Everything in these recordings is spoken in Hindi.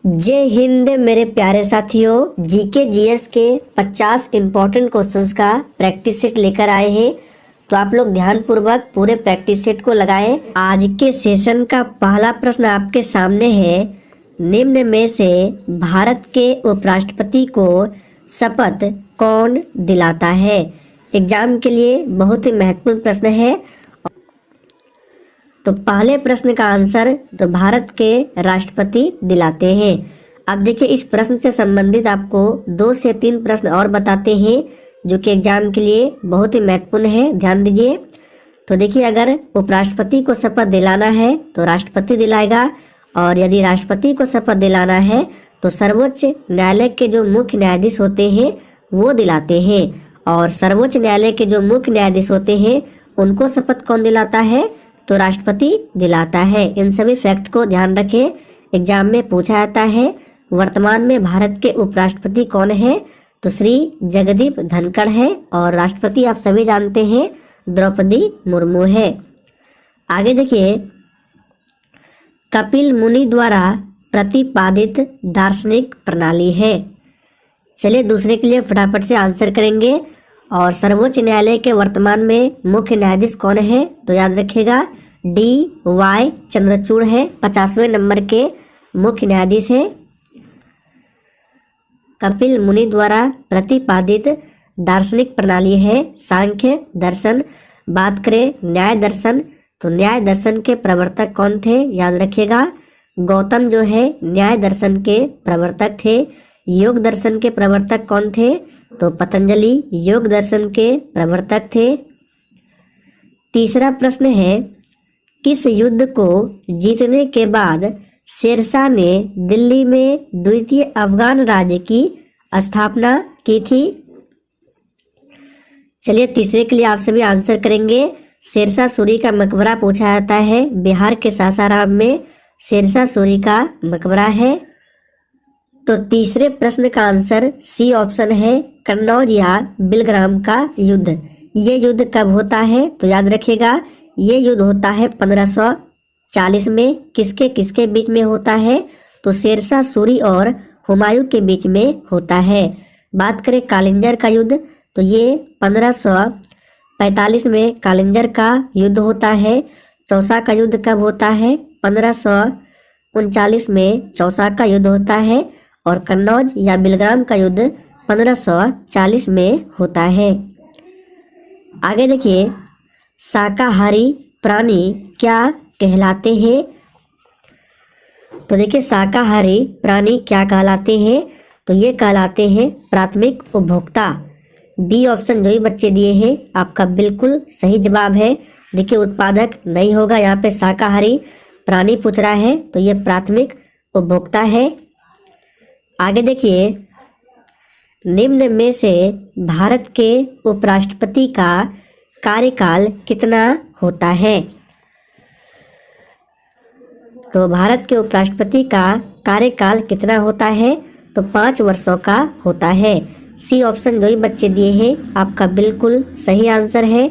जय हिंद मेरे प्यारे साथियों, जीके जीएस के 50 इम्पोर्टेंट क्वेश्चंस का प्रैक्टिस सेट लेकर आए हैं। तो आप लोग ध्यानपूर्वक पूरे प्रैक्टिस सेट को लगाएं। आज के सेशन का पहला प्रश्न आपके सामने है, निम्न में से भारत के उपराष्ट्रपति को शपथ कौन दिलाता है। एग्जाम के लिए बहुत ही महत्वपूर्ण प्रश्न है। तो पहले प्रश्न का आंसर तो भारत के राष्ट्रपति दिलाते हैं। अब देखिए, इस प्रश्न से संबंधित आपको 2 से 3 प्रश्न और बताते हैं जो कि एग्जाम के लिए बहुत ही महत्वपूर्ण है। ध्यान दीजिए। तो देखिए, अगर उपराष्ट्रपति को शपथ दिलाना है तो राष्ट्रपति दिलाएगा, और यदि राष्ट्रपति को शपथ दिलाना है तो सर्वोच्च न्यायालय के जो मुख्य न्यायाधीश होते हैं वो दिलाते हैं। और सर्वोच्च न्यायालय के जो मुख्य न्यायाधीश होते हैं उनको शपथ कौन दिलाता है, तो राष्ट्रपति दिलाता है। इन सभी फैक्ट को ध्यान रखें, एग्जाम में पूछा जाता है। वर्तमान में भारत के उपराष्ट्रपति कौन है, तो श्री जगदीप धनखड़ है, और राष्ट्रपति आप सभी जानते हैं द्रौपदी मुर्मू है। आगे देखिए, कपिल मुनि द्वारा प्रतिपादित दार्शनिक प्रणाली है। चलिए दूसरे के लिए फटाफट से आंसर करेंगे। और सर्वोच्च न्यायालय के वर्तमान में मुख्य न्यायाधीश कौन है, तो याद रखिएगा DY चंद्रचूड़ है, 50वें नंबर के मुख्य न्यायाधीश हैं। कपिल मुनि द्वारा प्रतिपादित दार्शनिक प्रणाली है सांख्य दर्शन। बात करें न्याय दर्शन, तो न्याय दर्शन के प्रवर्तक कौन थे, याद रखिएगा गौतम जो है न्याय दर्शन के प्रवर्तक थे। योग दर्शन के प्रवर्तक कौन थे, तो पतंजलि योग दर्शन के प्रवर्तक थे। तीसरा प्रश्न है, किस युद्ध को जीतने के बाद शेरशाह ने दिल्ली में द्वितीय अफगान राज्य की स्थापना की थी। चलिए तीसरे के लिए आप सभी आंसर करेंगे। शेरशाह सूरी का मकबरा पूछा जाता है। बिहार के सासाराम में शेरशाह सूरी का मकबरा है। तो तीसरे प्रश्न का आंसर सी ऑप्शन है, कन्नौज या बिलग्राम का युद्ध। ये युद्ध कब होता है, तो याद रखिएगा ये युद्ध होता है 1540 में। किसके किसके बीच में होता है, तो शेरशाह सूरी और हुमायूं के बीच में होता है। बात करें कालिंजर का युद्ध, तो ये 1545 में कालिंजर का युद्ध होता है। चौसा का युद्ध कब होता है, 1539 में चौसा का युद्ध होता है। और कन्नौज या बिलग्राम का युद्ध 1540 में होता है। आगे देखिए, शाकाहारी प्राणी क्या कहलाते हैं। तो देखिए, शाकाहारी प्राणी क्या कहलाते हैं, तो ये कहलाते हैं प्राथमिक उपभोक्ता। डी ऑप्शन जो ही बच्चे दिए हैं आपका बिल्कुल सही जवाब है। देखिए, उत्पादक नहीं होगा, यहाँ पे शाकाहारी प्राणी पूछ रहा है, तो ये प्राथमिक उपभोक्ता है। आगे देखिए, निम्न में से भारत के उपराष्ट्रपति का कार्यकाल कितना होता है। तो भारत के उपराष्ट्रपति का कार्यकाल कितना होता है, तो 5 वर्षों का होता है। सी ऑप्शन जो ही बच्चे दिए हैं आपका बिल्कुल सही आंसर है।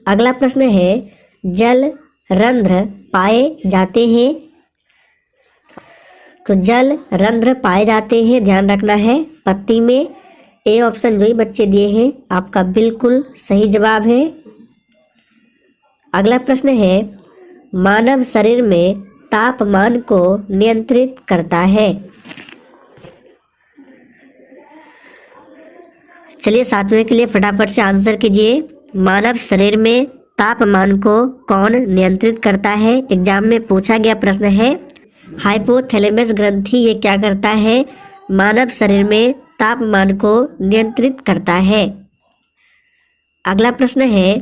अगला प्रश्न है, जल रंध्र पाए जाते हैं। तो जल रंध्र पाए जाते हैं, ध्यान रखना है पत्ती में। ए ऑप्शन जो ही बच्चे दिए हैं आपका बिल्कुल सही जवाब है। अगला प्रश्न है, मानव शरीर में तापमान को नियंत्रित करता है। चलिए 7वें के लिए फटाफट से आंसर कीजिए। मानव शरीर में तापमान को कौन नियंत्रित करता है, एग्जाम में पूछा गया प्रश्न है। हाइपोथैलेमस ग्रंथि ये क्या करता है, मानव शरीर में तापमान को नियंत्रित करता है। अगला प्रश्न है,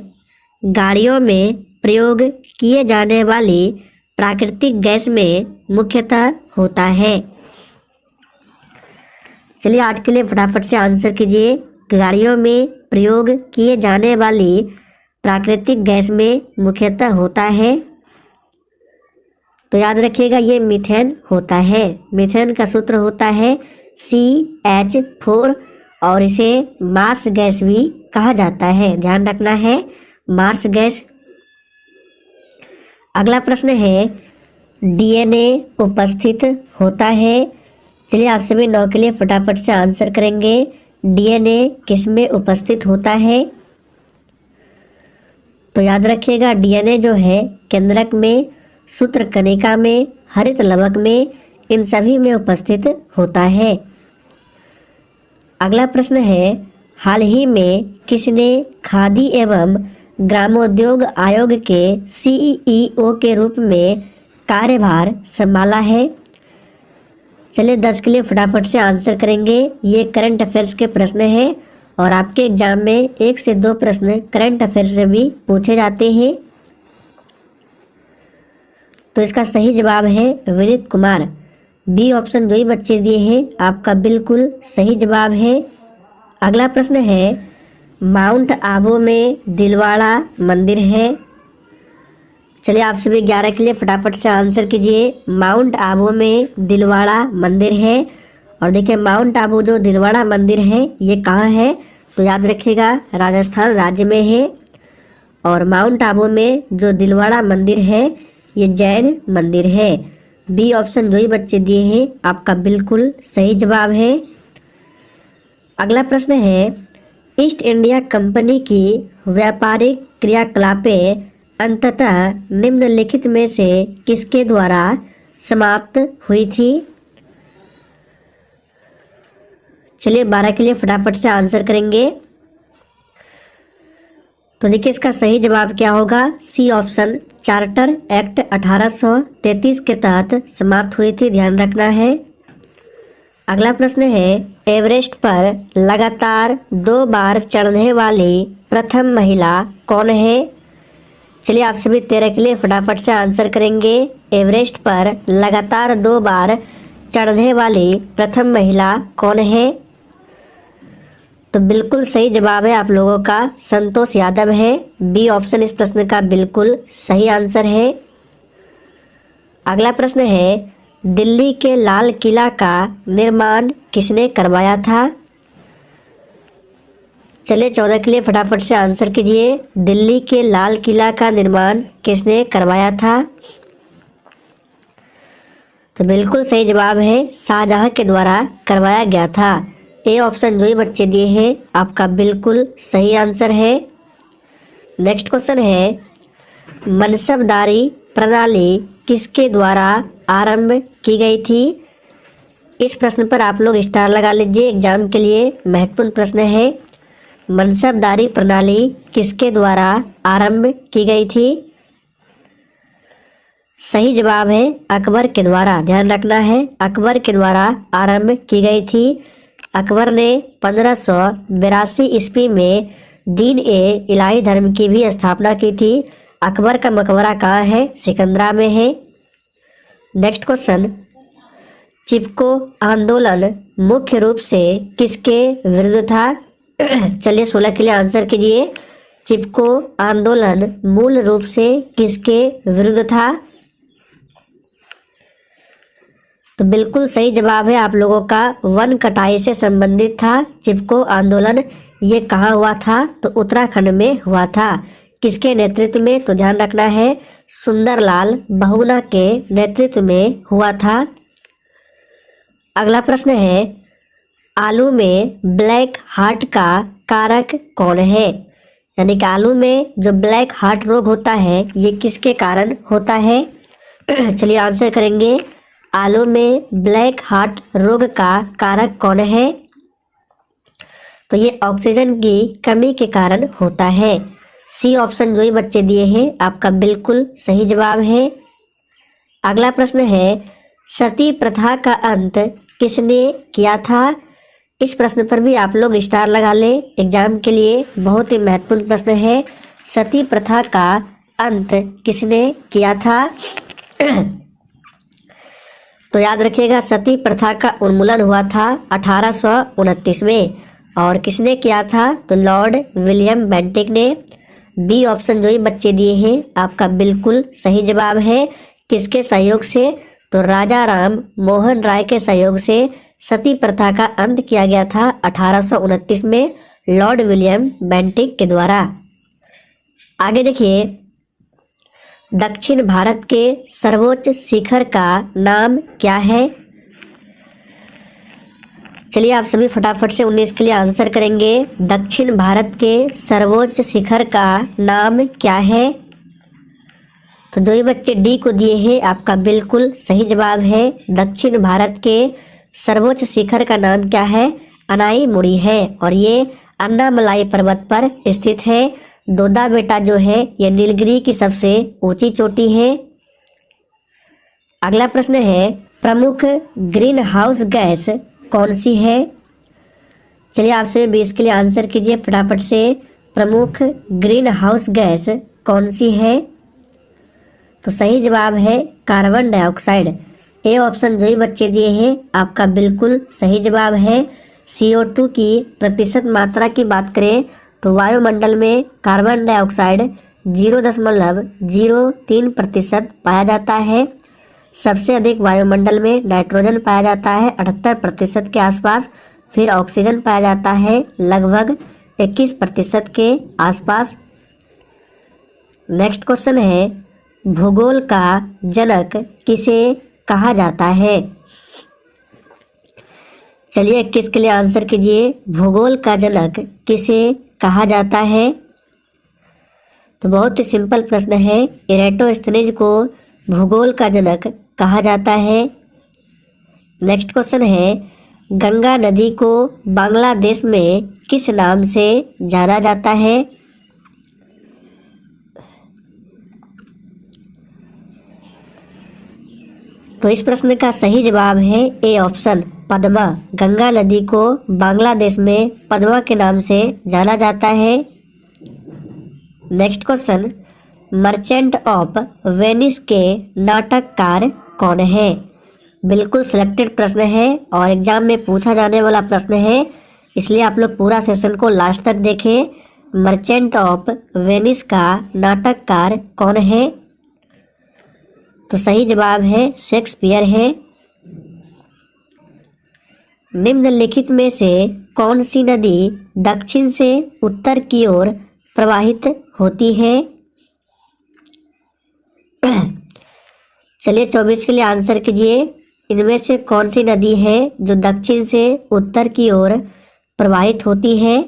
गाड़ियों में प्रयोग किए जाने वाली प्राकृतिक गैस में मुख्यतः होता है। चलिए 8 के लिए फटाफट से आंसर कीजिए। गाड़ियों में प्रयोग किए जाने वाली प्राकृतिक गैस में मुख्यतः होता है, तो याद रखिएगा ये मीथेन होता है। मीथेन का सूत्र होता है CH4, और इसे मार्स गैस भी कहा जाता है, ध्यान रखना है मार्स गैस। अगला प्रश्न है, डीएनए उपस्थित होता है? चलिए आप सभी 9 के लिए फटाफट से आंसर करेंगे। डीएनए किसमें उपस्थित होता है? तो याद रखिएगा डीएनए जो है केंद्रक में, सूत्रकणिका में, हरित लवक में, इन सभी में उपस्थित होता है। अगला प्रश्न है, हाल ही में किसने खादी एवं ग्रामोद्योग आयोग के सीईओ के रूप में कार्यभार संभाला है? चलिए 10 के लिए फटाफट से आंसर करेंगे। ये करंट अफेयर्स के प्रश्न हैं और आपके एग्जाम में 1 से 2 प्रश्न करंट अफेयर्स से भी पूछे जाते हैं। तो इसका सही जवाब है विनीत कुमार। बी ऑप्शन जो ही बच्चे दिए हैं आपका बिल्कुल सही जवाब है। अगला प्रश्न है, माउंट आबू में दिलवाड़ा मंदिर है। चलिए आप सभी 11 के लिए फटाफट से आंसर कीजिए। माउंट आबू में दिलवाड़ा मंदिर है। और देखिए माउंट आबू जो दिलवाड़ा मंदिर है ये कहाँ है? तो याद रखिएगा राजस्थान राज्य में है। और माउंट आबू में जो दिलवाड़ा मंदिर है ये जैन मंदिर है। बी ऑप्शन जो ही बच्चे दिए हैं आपका बिल्कुल सही जवाब है। अगला प्रश्न है, ईस्ट इंडिया कंपनी की व्यापारिक क्रियाकलापें अंततः निम्नलिखित में से किसके द्वारा समाप्त हुई थी? चलिए 12 के लिए फटाफट से आंसर करेंगे। तो देखिए इसका सही जवाब क्या होगा? सी ऑप्शन, चार्टर एक्ट 1833 के तहत समाप्त हुई थी, ध्यान रखना है। अगला प्रश्न है, एवरेस्ट पर लगातार 2 बार चढ़ने वाली प्रथम महिला कौन है? चलिए आप सभी 13 के लिए फटाफट से आंसर करेंगे। एवरेस्ट पर लगातार 2 बार चढ़ने वाली प्रथम महिला कौन है? तो बिल्कुल सही जवाब है आप लोगों का संतोष यादव है। बी ऑप्शन इस प्रश्न का बिल्कुल सही आंसर है। अगला प्रश्न है, दिल्ली के लाल किला का निर्माण किसने करवाया था? चलिए 14 के लिए फटाफट से आंसर कीजिए। दिल्ली के लाल किला का निर्माण किसने करवाया था? तो बिल्कुल सही जवाब है शाहजहां के द्वारा करवाया गया था। ए ऑप्शन जो ही बच्चे दिए हैं आपका बिल्कुल सही आंसर है। नेक्स्ट क्वेश्चन है, मनसबदारी प्रणाली किसके द्वारा आरंभ की गई थी? इस प्रश्न पर आप लोग स्टार लगा लीजिए, एग्जाम के लिए महत्वपूर्ण प्रश्न है। मनसबदारी प्रणाली किसके द्वारा आरंभ की गई थी? सही जवाब है अकबर के द्वारा, ध्यान रखना है अकबर के द्वारा आरंभ की गई थी। अकबर ने 1582 ईस्वी में दीन ए इलाही धर्म की भी स्थापना की थी। अकबर का मकबरा कहाँ है? सिकंदरा में है। नेक्स्ट क्वेश्चन, चिपको आंदोलन मुख्य रूप से किसके विरुद्ध था? चलिए 16 के लिए आंसर कीजिए। चिपको आंदोलन मूल रूप से किसके विरुद्ध था? तो बिल्कुल सही जवाब है आप लोगों का वन कटाई से संबंधित था चिपको आंदोलन। ये कहाँ हुआ था? तो उत्तराखंड में हुआ था। किसके नेतृत्व में? तो ध्यान रखना है सुंदरलाल बहुगुणा के नेतृत्व में हुआ था। अगला प्रश्न है, आलू में ब्लैक हार्ट का कारक कौन है? यानी कि आलू में जो ब्लैक हार्ट रोग होता है ये किसके कारण होता है? चलिए आंसर करेंगे। आलू में ब्लैक हार्ट रोग का कारक कौन है? तो ये ऑक्सीजन की कमी के कारण होता है। सी ऑप्शन जो ही बच्चे दिए हैं आपका बिल्कुल सही जवाब है। अगला प्रश्न है, सती प्रथा का अंत किसने किया था? इस प्रश्न पर भी आप लोग स्टार लगा लें, एग्जाम के लिए बहुत ही महत्वपूर्ण प्रश्न है। सती प्रथा का अंत किसने किया था? तो याद रखिएगा सती प्रथा का उन्मूलन हुआ था 1829 में। और किसने किया था? तो लॉर्ड विलियम बेंटिक ने। बी ऑप्शन जो ही बच्चे दिए हैं आपका बिल्कुल सही जवाब है। किसके सहयोग से? तो राजा राम मोहन राय के सहयोग से सती प्रथा का अंत किया गया था 1829 में लॉर्ड विलियम बेंटिक के द्वारा। आगे देखिए, दक्षिण भारत के सर्वोच्च शिखर का नाम क्या है? चलिए आप सभी फटाफट से 19 के लिए आंसर करेंगे। दक्षिण भारत के सर्वोच्च शिखर का नाम क्या है? तो जो ये बच्चे डी को दिए हैं आपका बिल्कुल सही जवाब है। दक्षिण भारत के सर्वोच्च शिखर का नाम क्या है? अनाईमुड़ी है और ये अन्नामलाई पर्वत पर स्थित है। दोदा बेटा जो है ये नीलगिरी की सबसे ऊंची चोटी है। अगला प्रश्न है प्रमुख ग्रीन हाउस गैस कौन सी है? चलिए आप सभी 20 के लिए आंसर कीजिए फटाफट से। प्रमुख ग्रीन हाउस गैस कौन सी है? तो सही जवाब है कार्बन डाइऑक्साइड। ए ऑप्शन जो ही बच्चे दिए हैं आपका बिल्कुल सही जवाब है। CO2 की प्रतिशत मात्रा की बात करें तो वायुमंडल में कार्बन डाइऑक्साइड 0.03% पाया जाता है। सबसे अधिक वायुमंडल में नाइट्रोजन पाया जाता है 78% के आसपास। फिर ऑक्सीजन पाया जाता है लगभग 21% के आसपास। नेक्स्ट क्वेश्चन है भूगोल का जनक किसे कहा जाता है? चलिए 21 के लिए आंसर कीजिए। भूगोल का जनक किसे कहा जाता है? तो बहुत ही सिंपल प्रश्न है। इरेटोस्थनीज को भूगोल का जनक कहा जाता है। नेक्स्ट क्वेश्चन है गंगा नदी को बांग्लादेश में किस नाम से जाना जाता है? तो इस प्रश्न का सही जवाब है ए ऑप्शन पद्मा। गंगा नदी को बांग्लादेश में पद्मा के नाम से जाना जाता है। Next question merchant of Venice के नाटककार कौन है? बिल्कुल सिलेक्टेड प्रश्न है और एग्जाम में पूछा जाने वाला प्रश्न है, इसलिए आप लोग पूरा सेशन को लास्ट तक देखें। मर्चेंट ऑफ वेनिस का नाटककार कौन है? तो सही जवाब है शेक्सपियर है। निम्नलिखित में से कौन सी नदी दक्षिण से उत्तर की ओर प्रवाहित होती है? चलिए 24 के लिए आंसर कीजिए। इनमें से कौन सी नदी है जो दक्षिण से उत्तर की ओर प्रवाहित होती है?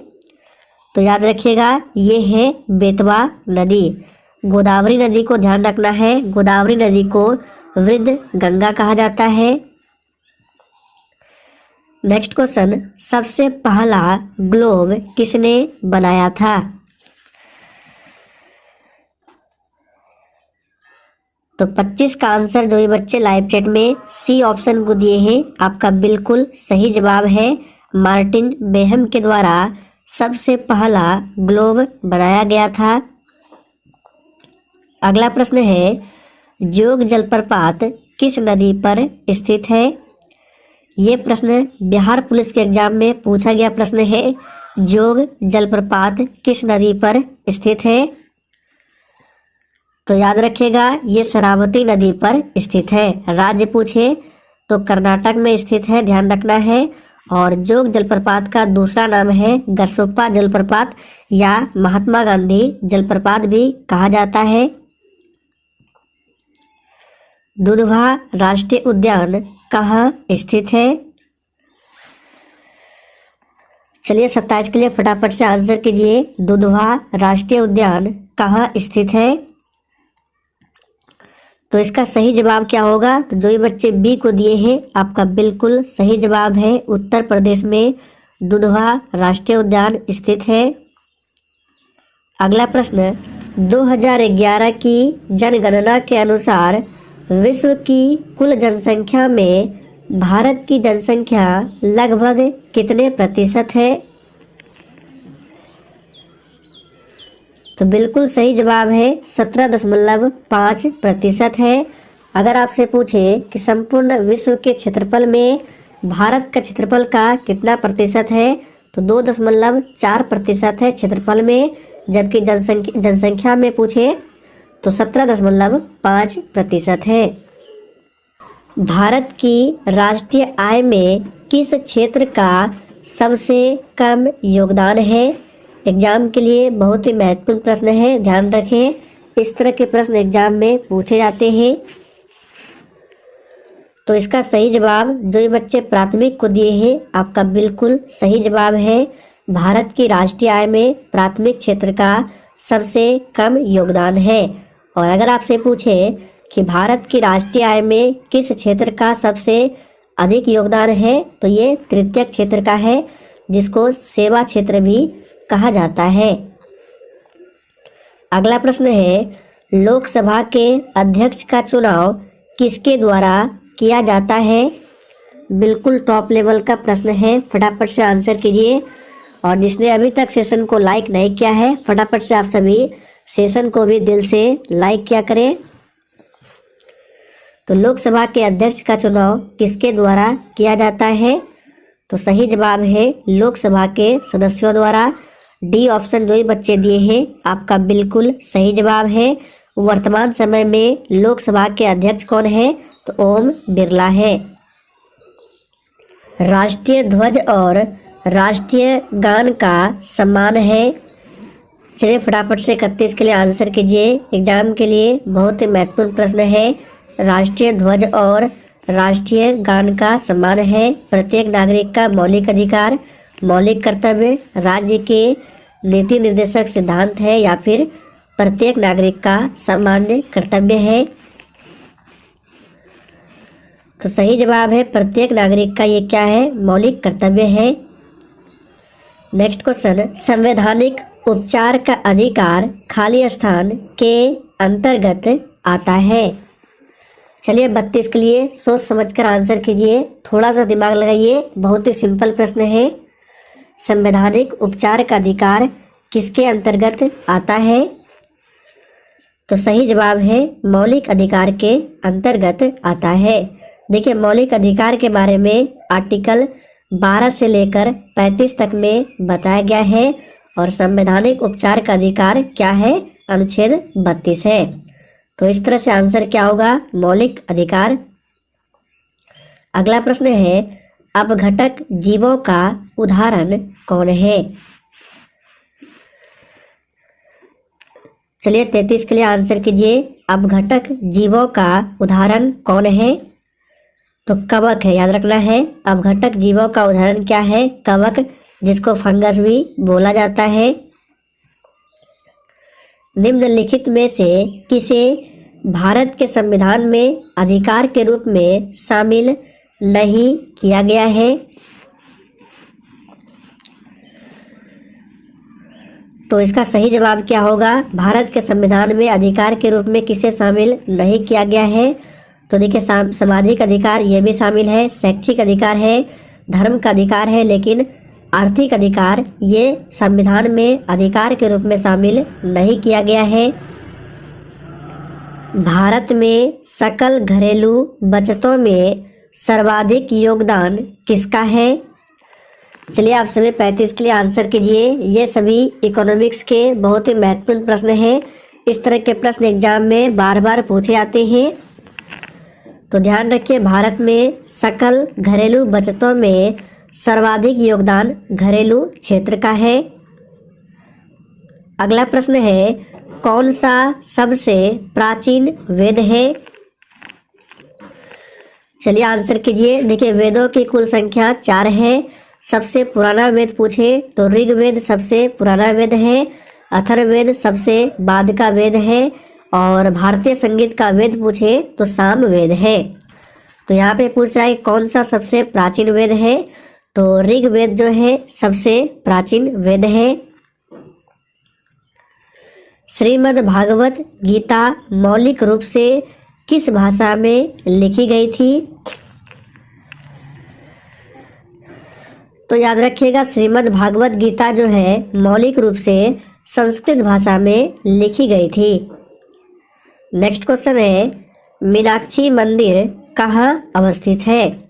तो याद रखिएगा ये है बेतवा नदी। गोदावरी नदी को ध्यान रखना है। गोदावरी नदी को वृद्ध गंगा कहा जाता है। नेक्स्ट क्वेश्चन सबसे पहला ग्लोब किसने बनाया था? तो 25 का आंसर जो ये बच्चे लाइव चैट में सी ऑप्शन को दिए हैं आपका बिल्कुल सही जवाब है। मार्टिन बेहम के द्वारा सबसे पहला ग्लोब बनाया गया था। अगला प्रश्न है जोग जलप्रपात किस नदी पर स्थित है? ये प्रश्न बिहार पुलिस के एग्जाम में पूछा गया प्रश्न है। जोग जलप्रपात किस नदी पर स्थित है? तो याद रखिएगा ये शरावती नदी पर स्थित है। राज्य पूछे तो कर्नाटक में स्थित है, ध्यान रखना है। और जोग जलप्रपात का दूसरा नाम है गरसोप्पा जलप्रपात या महात्मा गांधी जलप्रपात भी कहा जाता है। दुधवा राष्ट्रीय उद्यान कहाँ स्थित है? चलिए 27 के लिए फटाफट से आंसर कीजिए। दुधवा राष्ट्रीय उद्यान कहाँ स्थित है? तो इसका सही जवाब क्या होगा? तो जो ये बच्चे बी को दिए हैं आपका बिल्कुल सही जवाब है। उत्तर प्रदेश में दुधवा राष्ट्रीय उद्यान स्थित है। अगला प्रश्न 2011 की जनगणना के अनुसार विश्व की कुल जनसंख्या में भारत की जनसंख्या लगभग कितने प्रतिशत है? तो बिल्कुल सही जवाब है 17.5% है। अगर आपसे पूछे कि संपूर्ण विश्व के क्षेत्रफल में भारत का क्षेत्रफल का कितना प्रतिशत है तो 2.4% है क्षेत्रफल में, जबकि जनसंख्या में पूछे तो 17.5% है। भारत की राष्ट्रीय आय में किस क्षेत्र का सबसे कम योगदान है? एग्जाम के लिए बहुत ही महत्वपूर्ण प्रश्न है, ध्यान रखें। इस तरह के प्रश्न एग्जाम में पूछे जाते हैं। तो इसका सही जवाब जो ये बच्चे प्राथमिक को दिए हैं, आपका बिल्कुल सही जवाब है। भारत की राष्ट्रीय आय में प्राथमिक क्षेत्र का सबसे कम योगदान है। और अगर आपसे पूछे कि भारत की राष्ट्रीय आय में किस क्षेत्र का सबसे अधिक योगदान है, तो ये तृतीयक क्षेत्र का है, जिसको सेवा क्षेत्र भी कहा जाता है। अगला प्रश्न है, लोकसभा के अध्यक्ष का चुनाव किसके द्वारा किया जाता है? बिल्कुल टॉप लेवल का प्रश्न है, फटाफट से आंसर कीजिए। और जिसने अभी तक सेशन को लाइक नहीं किया है, फटाफट से आप सभी सेशन को भी दिल से लाइक किया करें। तो लोकसभा के अध्यक्ष का चुनाव किसके द्वारा किया जाता है? तो सही जवाब है लोकसभा के सदस्यों द्वारा। डी ऑप्शन जो ही बच्चे दिए हैं, आपका बिल्कुल सही जवाब है। वर्तमान समय में लोकसभा के अध्यक्ष कौन है? तो ओम बिरला है। राष्ट्रीय ध्वज और राष्ट्रीय गान का सम्मान है। चलिए फटाफट से 31 के लिए आंसर कीजिए, एग्जाम के लिए बहुत ही महत्वपूर्ण प्रश्न है। राष्ट्रीय ध्वज और राष्ट्रीय गान का सम्मान है प्रत्येक नागरिक का मौलिक अधिकार, मौलिक कर्तव्य, राज्य के नीति निर्देशक सिद्धांत है, या फिर प्रत्येक नागरिक का सामान्य कर्तव्य है? तो सही जवाब है प्रत्येक नागरिक का ये क्या है? मौलिक कर्तव्य है। नेक्स्ट क्वेश्चन, संवैधानिक उपचार का अधिकार खाली स्थान के अंतर्गत आता है। चलिए 32 के लिए सोच समझकर आंसर कीजिए, थोड़ा सा दिमाग लगाइए, बहुत ही सिंपल प्रश्न है। संवैधानिक उपचार का अधिकार किसके अंतर्गत आता है? तो सही जवाब है मौलिक अधिकार के अंतर्गत आता है। देखिए मौलिक अधिकार के बारे में आर्टिकल 12 से लेकर 35 तक में बताया गया है, और संवैधानिक उपचार का अधिकार क्या है? अनुच्छेद 32 है। तो इस तरह से आंसर क्या होगा? मौलिक अधिकार। अगला प्रश्न है, अपघटक जीवों का उदाहरण कौन है? चलिए 33 के लिए आंसर कीजिए, अपघटक जीवों का उदाहरण कौन है? तो कवक है, याद रखना है। अपघटक जीवों का उदाहरण क्या है? कवक, जिसको फंगस भी बोला जाता है। निम्नलिखित में से किसे भारत के संविधान में अधिकार के रूप में शामिल नहीं किया गया है? तो इसका सही जवाब क्या होगा? भारत के संविधान में अधिकार के रूप में किसे शामिल नहीं किया गया है? तो देखिए सामाजिक अधिकार ये भी शामिल है, शैक्षिक अधिकार है, धर्म का अधिकार है, लेकिन आर्थिक अधिकार ये संविधान में अधिकार के रूप में शामिल नहीं किया गया है। भारत में सकल घरेलू बचतों में सर्वाधिक योगदान किसका है? चलिए आप सभी 35 के लिए आंसर कीजिए। ये सभी इकोनॉमिक्स के बहुत ही महत्वपूर्ण प्रश्न हैं। इस तरह के प्रश्न एग्जाम में बार बार पूछे जाते हैं, तो ध्यान रखिए। भारत में सकल घरेलू बचतों में सर्वाधिक योगदान घरेलू क्षेत्र का है। अगला प्रश्न है, कौन सा सबसे प्राचीन वेद है? चलिए आंसर कीजिए। देखिए वेदों की कुल संख्या 4 है। सबसे पुराना वेद पूछे तो ऋग्वेद सबसे पुराना वेद है, अथर्ववेद सबसे बाद का वेद है, और भारतीय संगीत का वेद पूछे तो सामवेद है। तो यहाँ पे पूछ रहा है कौन सा सबसे प्राचीन वेद है? तो ऋग्वेद जो है सबसे प्राचीन वेद है। श्रीमद् भागवत गीता मौलिक रूप से किस भाषा में लिखी गई थी? तो याद रखिएगा श्रीमद् भागवत गीता जो है मौलिक रूप से संस्कृत भाषा में लिखी गई थी। नेक्स्ट क्वेश्चन है, मीनाक्षी मंदिर कहाँ अवस्थित है?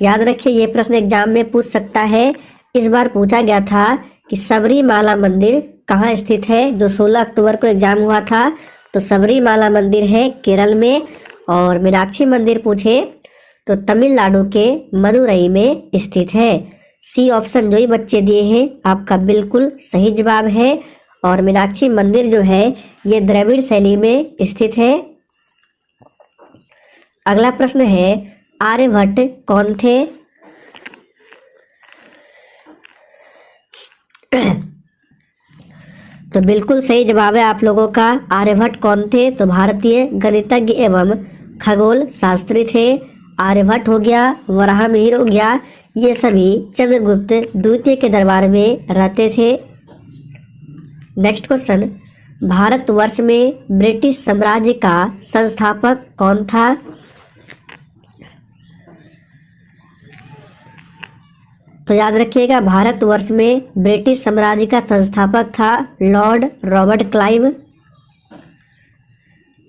याद रखिए ये प्रश्न एग्जाम में पूछ सकता है। इस बार पूछा गया था कि सबरीमाला मंदिर कहाँ स्थित है, जो 16 अक्टूबर को एग्जाम हुआ था। तो सबरीमाला मंदिर है केरल में, और मीनाक्षी मंदिर पूछे तो तमिलनाडु के मदुरई में स्थित है। सी ऑप्शन जो ही बच्चे दिए हैं आपका बिल्कुल सही जवाब है। और मीनाक्षी मंदिर जो है ये द्रविड़ शैली में स्थित है। अगला प्रश्न है आर्यभट्ट कौन थे? तो बिल्कुल सही जवाब है आप लोगों का, आर्यभट्ट कौन थे? तो भारतीय गणितज्ञ एवं खगोल शास्त्री थे। आर्यभट्ट हो गया, वराहमिहिर हो गया, ये सभी चंद्रगुप्त द्वितीय के दरबार में रहते थे। नेक्स्ट क्वेश्चन, भारतवर्ष में ब्रिटिश साम्राज्य का संस्थापक कौन था? तो याद रखिएगा, भारतवर्ष में ब्रिटिश साम्राज्य का संस्थापक था लॉर्ड रॉबर्ट क्लाइव।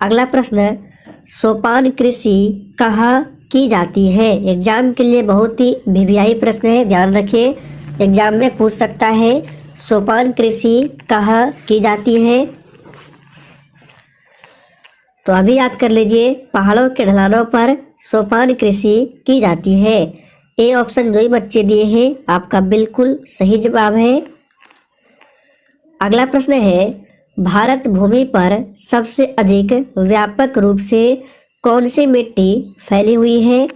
अगला प्रश्न, सोपान कृषि कहाँ की जाती है? एग्जाम के लिए बहुत ही वीवीआई प्रश्न है, ध्यान रखिए, एग्जाम में पूछ सकता है। सोपान कृषि कहाँ की जाती है? तो अभी याद कर लीजिए, पहाड़ों के ढलानों पर सोपान कृषि की जाती है। ए ऑप्शन जो ही बच्चे दिए हैं आपका बिल्कुल सही जवाब है। अगला प्रश्न है, भारत भूमि पर सबसे अधिक व्यापक रूप से कौन सी मिट्टी फैली हुई है?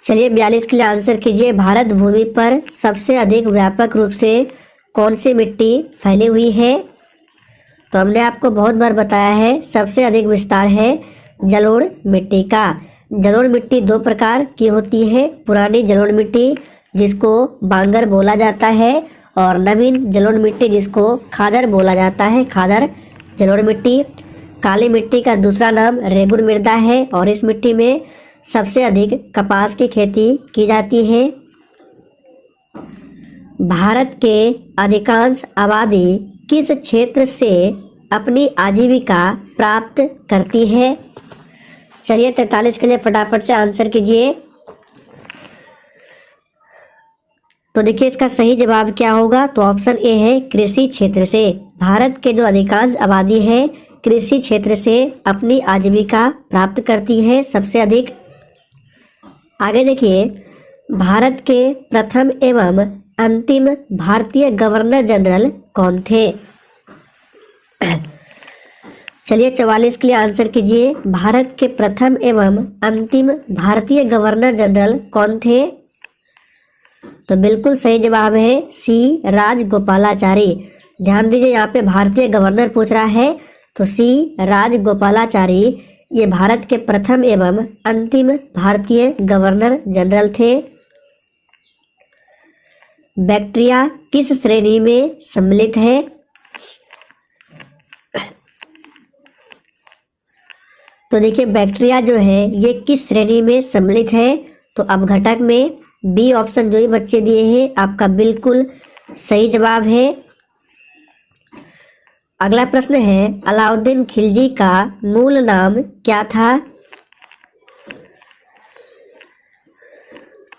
चलिए 42 के लिए आंसर कीजिए, भारत भूमि पर सबसे अधिक व्यापक रूप से कौन सी मिट्टी फैली हुई है? तो हमने आपको बहुत बार बताया है, सबसे अधिक विस्तार है जलोढ़ मिट्टी का। जलोढ़ मिट्टी दो प्रकार की होती है, पुरानी जलोढ़ मिट्टी जिसको बांगर बोला जाता है और नवीन जलोढ़ मिट्टी जिसको खादर बोला जाता है, खादर जलोढ़ मिट्टी। काली मिट्टी का दूसरा नाम रेगुर मृदा है और इस मिट्टी में सबसे अधिक कपास की खेती की जाती है। भारत के अधिकांश आबादी किस क्षेत्र से अपनी आजीविका प्राप्त करती है? चलिए 43 के लिए फटाफट से आंसर कीजिए। तो देखिए इसका सही जवाब क्या होगा, तो ऑप्शन ए है कृषि क्षेत्र से। भारत के जो अधिकांश आबादी है कृषि क्षेत्र से अपनी आजीविका प्राप्त करती है सबसे अधिक। आगे देखिए, भारत के प्रथम एवं अंतिम भारतीय गवर्नर जनरल कौन थे? चलिए 44 के लिए आंसर कीजिए, भारत के प्रथम एवं अंतिम भारतीय गवर्नर जनरल कौन थे? तो बिल्कुल सही जवाब है सी राजगोपालाचारी। ध्यान दीजिए, यहाँ पे भारतीय गवर्नर पूछ रहा है तो सी राजगोपालाचारी ये भारत के प्रथम एवं अंतिम भारतीय गवर्नर जनरल थे। बैक्टीरिया किस श्रेणी में सम्मिलित है? तो देखिए बैक्टीरिया जो है ये किस श्रेणी में सम्मिलित है, तो अपघटक में। बी ऑप्शन जो ही बच्चे दिए हैं आपका बिल्कुल सही जवाब है। अगला प्रश्न है, अलाउद्दीन खिलजी का मूल नाम क्या था?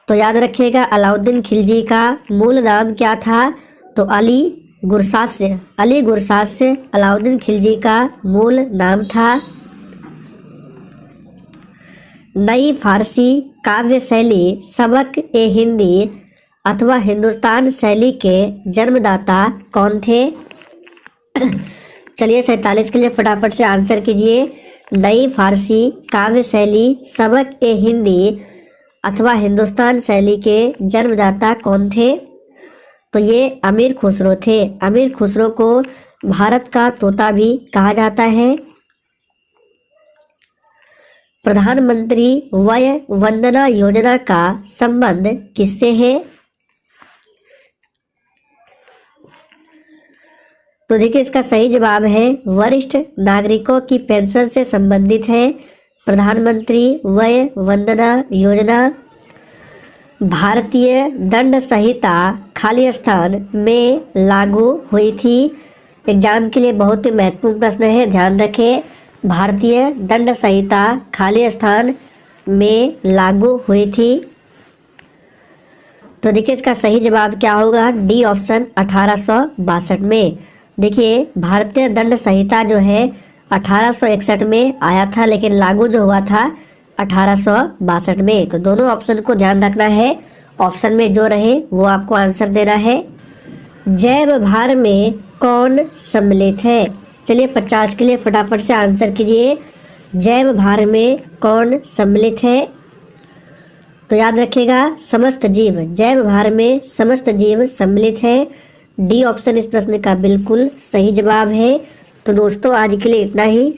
तो याद रखिएगा, अलाउद्दीन खिलजी का मूल नाम क्या था? तो अली गुरसास्य। अली गुरसास्य अलाउद्दीन खिलजी का मूल नाम था। नई फारसी काव्य शैली सबक ए हिंदी अथवा हिंदुस्तान शैली के जन्मदाता कौन थे? चलिए 47 के लिए फटाफट से आंसर कीजिए। नई फारसी काव्य शैली सबक ए हिंदी अथवा हिंदुस्तान शैली के जन्मदाता कौन थे? तो ये अमीर खुसरो थे। अमीर खुसरो को भारत का तोता भी कहा जाता है। प्रधानमंत्री वय वंदना योजना का संबंध किससे है? तो देखिए इसका सही जवाब है वरिष्ठ नागरिकों की पेंशन से संबंधित है। प्रधानमंत्री वय वंदना योजना भारतीय दंड संहिता खालिस्तान में लागू हुई थी। एग्जाम के लिए बहुत ही महत्वपूर्ण प्रश्न है, ध्यान रखें। भारतीय दंड संहिता खालिस्तान में लागू हुई थी। तो देखिए इसका सही जवाब क्या होगा, डी ऑप्शन 1862 में। देखिए भारतीय दंड संहिता जो है 1861 में आया था, लेकिन लागू जो हुआ था 1862 में। तो दोनों ऑप्शन को ध्यान रखना है, ऑप्शन में जो रहे वो आपको आंसर देना है। जैव भार में कौन सम्मिलित है? चलिए 50 के लिए फटाफट से आंसर कीजिए। जैव भार में कौन सम्मिलित है? तो याद रखिएगा समस्त जीव। जैव भार में समस्त जीव सम्मिलित है। डी ऑप्शन इस प्रश्न का बिल्कुल सही जवाब है। तो दोस्तों आज के लिए इतना ही।